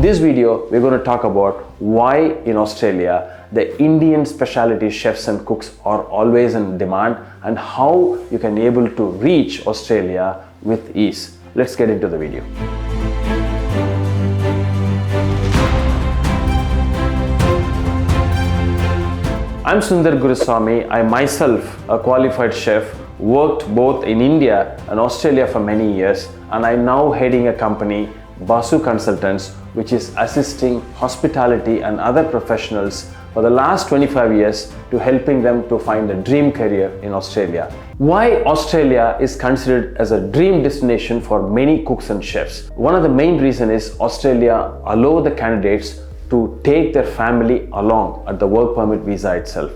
this video, we're going to talk about why in Australia the Indian specialty chefs and cooks are always in demand and how you can be able to reach Australia with ease. Let's get into the video. I'm Sundar Guruswamy. I myself, a qualified chef, worked both in India and Australia for many years, and I'm now heading a company, Basu Consultants, which is assisting hospitality and other professionals for the last 25 years to helping them to find a dream career in Australia. Why Australia is considered as a dream destination for many cooks and chefs? One of the main reasons is Australia allow the candidates to take their family along at the work permit visa itself.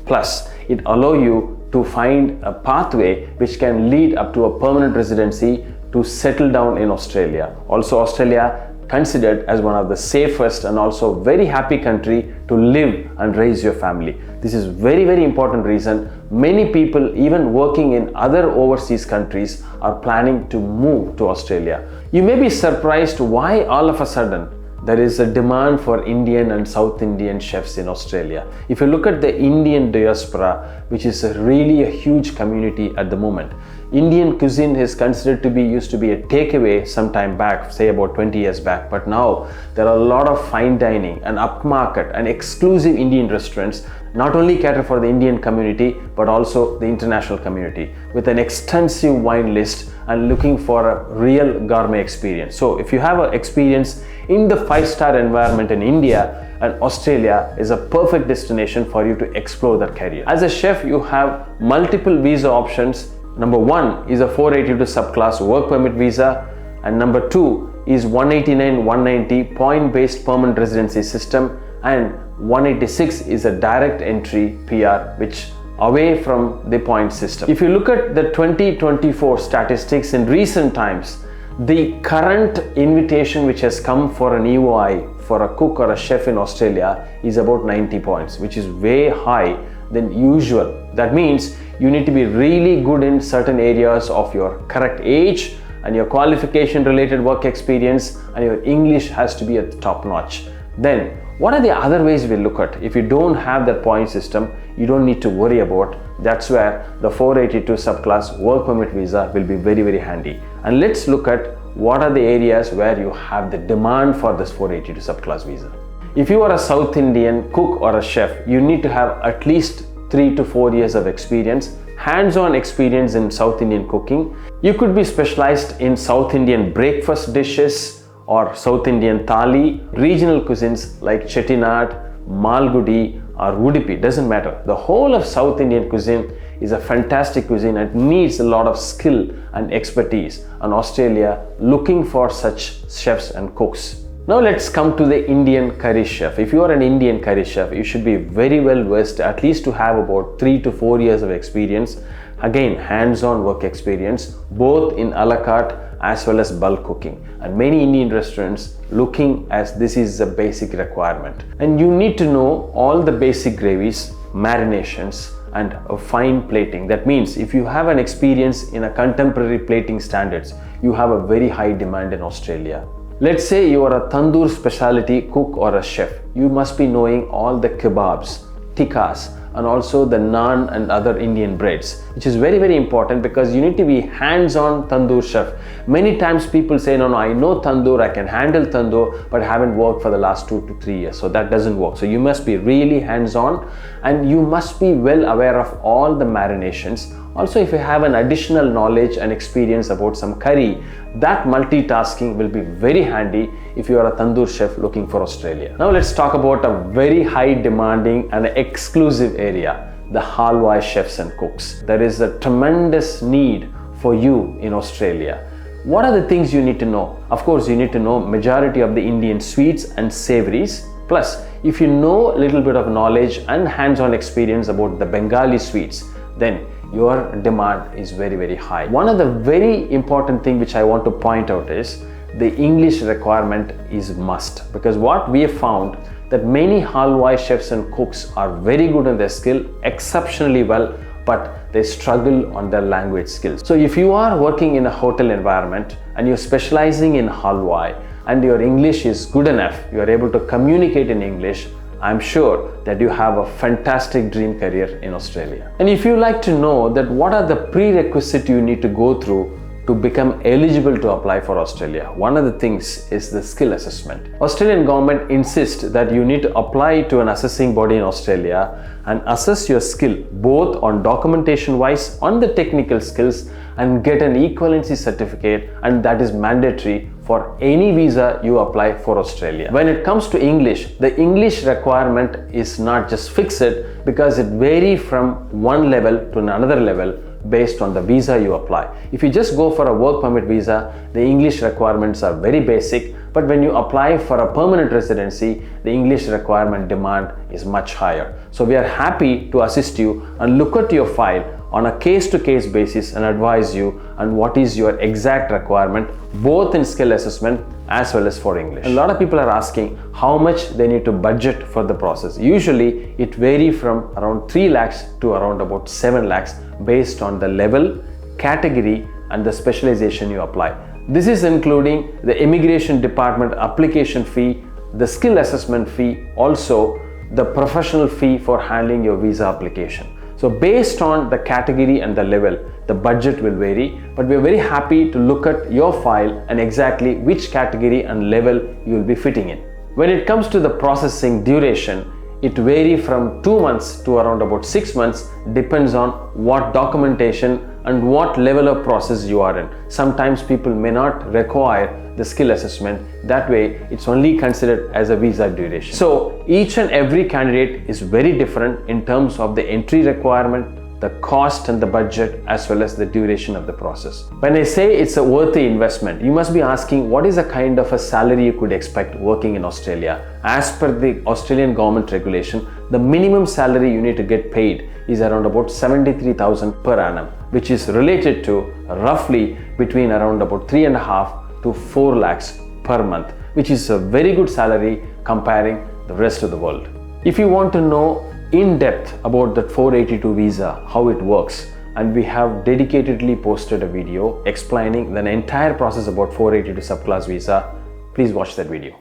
Plus, it allows you to find a pathway which can lead up to a permanent residency to settle down in Australia. Also, Australia considered as one of the safest and also very happy country to live and raise your family. This is very important reason many people even working in other overseas countries are planning to move to Australia. You may be surprised why all of a sudden there is a demand for Indian and South Indian chefs in Australia. If you look at the Indian diaspora, which is really a huge community at the moment, Indian cuisine is considered to be used to be a takeaway some time back, say about 20 years back, but now there are a lot of fine dining and upmarket and exclusive Indian restaurants not only cater for the Indian community but also the international community with an extensive wine list and looking for a real gourmet experience. So if you have an experience in the 5-star environment in India, and Australia is a perfect destination for you to explore that career. As a chef, you have multiple visa options. Number 1 is a 482 subclass work permit visa, and number 2 is 189-190 point-based permanent residency system, and 186 is a direct entry PR, which away from the point system. If you look at the 2024 statistics in recent times, the current invitation which has come for an EOI for a cook or a chef in Australia is about 90 points, which is way high than usual. That means you need to be really good in certain areas of your correct age and your qualification related work experience, and your English has to be at the top notch. Then what are the other ways we look at? If you don't have that point system, you don't need to worry about. That's where the 482 subclass work permit visa will be very handy. And let's look at what are the areas where you have the demand for this 482 subclass visa. If you are a South Indian cook or a chef, you need to have at least 3 to 4 years of experience, hands-on experience in South Indian cooking. You could be specialized in South Indian breakfast dishes or South Indian thali, regional cuisines like Chettinad, Malgudi or Udupi, doesn't matter. The whole of South Indian cuisine is a fantastic cuisine and needs a lot of skill and expertise, and Australia looking for such chefs and cooks. Now let's come to the Indian curry chef. If you are an Indian curry chef, you should be very well versed, at least to have about 3 to 4 years of experience. Again, hands-on work experience, both in a la carte as well as bulk cooking. And many Indian restaurants looking as this is a basic requirement. And you need to know all the basic gravies, marinations, and a fine plating. That means if you have an experience in a contemporary plating standards, you have a very high demand in Australia. Let's say you are a tandoor specialty cook or a chef. You must be knowing all the kebabs, tikkas, and also the naan and other Indian breads, which is very important because you need to be hands-on tandoor chef. Many times people say, no, I know tandoor, I can handle tandoor, but I haven't worked for the last 2 to 3 years. So that doesn't work. So you must be really hands-on and you must be well aware of all the marinations. Also, if you have an additional knowledge and experience about some curry, that multitasking will be very handy if you are a tandoor chef looking for Australia. Now let's talk about a very high demanding and exclusive area, the halwai chefs and cooks. There is a tremendous need for you in Australia. What are the things you need to know? Of course, you need to know majority of the Indian sweets and savories. Plus, if you know a little bit of knowledge and hands-on experience about the Bengali sweets, then your demand is very high. One of the very important thing which I want to point out is the English requirement is must, because what we have found that many halwai chefs and cooks are very good in their skill, exceptionally well, but they struggle on their language skills. So if you are working in a hotel environment and you're specializing in halwai and your English is good enough, you are able to communicate in English, I'm sure that you have a fantastic dream career in Australia. And if you like to know that what are the prerequisites you need to go through to become eligible to apply for Australia, one of the things is the skill assessment. Australian government insists that you need to apply to an assessing body in Australia and assess your skill both on documentation wise, on the technical skills, and get an equivalency certificate, and that is mandatory for any visa you apply for Australia. When it comes to English, the English requirement is not just fixed because it varies from one level to another level based on the visa you apply. If you just go for a work permit visa, the English requirements are very basic, but when you apply for a permanent residency, the English requirement demand is much higher. So we are happy to assist you and look at your file on a case-to-case basis and advise you on what is your exact requirement, both in skill assessment as well as for English. A lot of people are asking how much they need to budget for the process. Usually it varies from around 3 lakhs to around about 7 lakhs based on the level, category and the specialization you apply. This is including the immigration department application fee, the skill assessment fee, also the professional fee for handling your visa application. So based on the category and the level, the budget will vary, but we are very happy to look at your file and exactly which category and level you will be fitting in. When it comes to the processing duration, it varies from 2 months to around about 6 months, depends on what documentation and what level of process you are in. Sometimes people may not require the skill assessment. That way, it's only considered as a visa duration. So each and every candidate is very different in terms of the entry requirement, the cost and the budget, as well as the duration of the process. When I say it's a worthy investment, you must be asking what is the kind of a salary you could expect working in Australia. As per the Australian government regulation, the minimum salary you need to get paid is around about 73,000 per annum, which is related to roughly between around about 3.5 to 4 lakhs per month, which is a very good salary comparing the rest of the world. If you want to know in depth about that 482 visa, how it works, and we have dedicatedly posted a video explaining the entire process about 482 subclass visa, please watch that video.